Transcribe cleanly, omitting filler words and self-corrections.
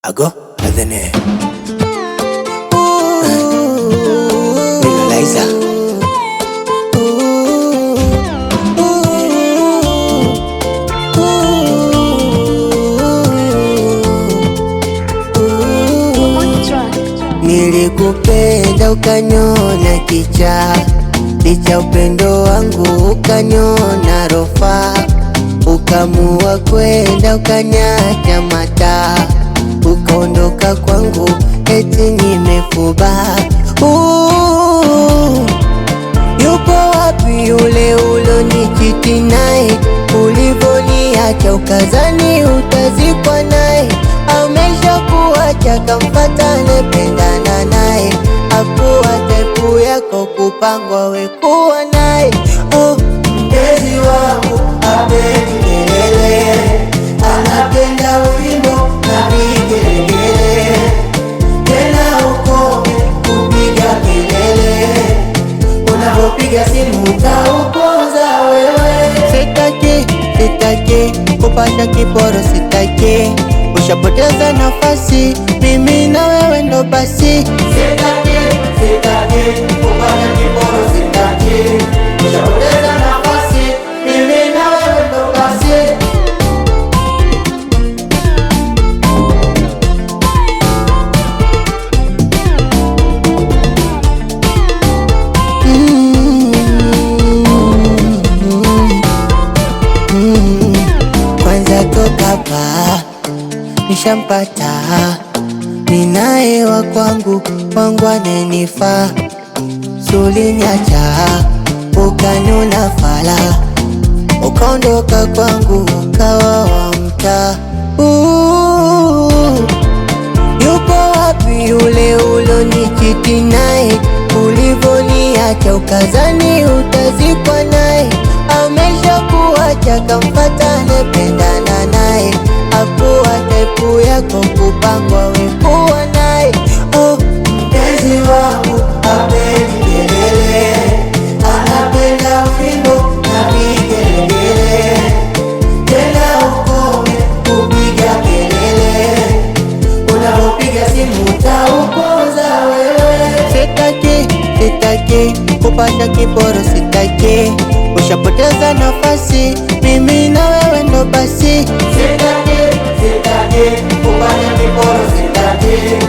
Ago, adene Liza. Nilikupenda ukaniona kicha, licha upendo wangu ukaniona rofa, ukamua kwenda ukaniacha mata, ukaondoka kwangu eti nimefuba. Yupo wapi yule ulonichiti naye? Ulivoniacha ukazani utazikwa naye, amesha kuacha kamfata nependana naye, hakuwa tepu yako kupangwa wekuwa naye. Mpenzi wangu hapendi kelele, anapenda wimbo na vigelegele, tena ukome kupiga kelele, unapopiga simu utauponza wewe. Sitaki kupata kiporo, sitaki ushapoteza nafasi, mimi na wewe ndo basi. Sitaki kupata kiporo, sitaki ushapoteza nafasi, mimi na wewe ndo basi. Kwanza toka hapa nishampata, ninaye wa kwangu, kwangu anenifaa. Sulinyacha ukaniona fala, ukaondoka kwangu ukawa wa mtaa. Yupo wapi yule ulonichiti naye? Ulivoniacha ukazani utazikwa naye, amesha kuacha kamfata nependana naye, hakuwa tepu yako kupangwa wekuwa naye. Mpenzi wangu hapendi kelele, anapenda wimbo na vigelegele, tena ukome kupiga kelele, unapopiga simu utauponza wewe. Sitaki kupata kiporo, sitaki ushapoteza nafasi, mimi na wewe ndo basi. Sitaki kupata kiporo, sitaki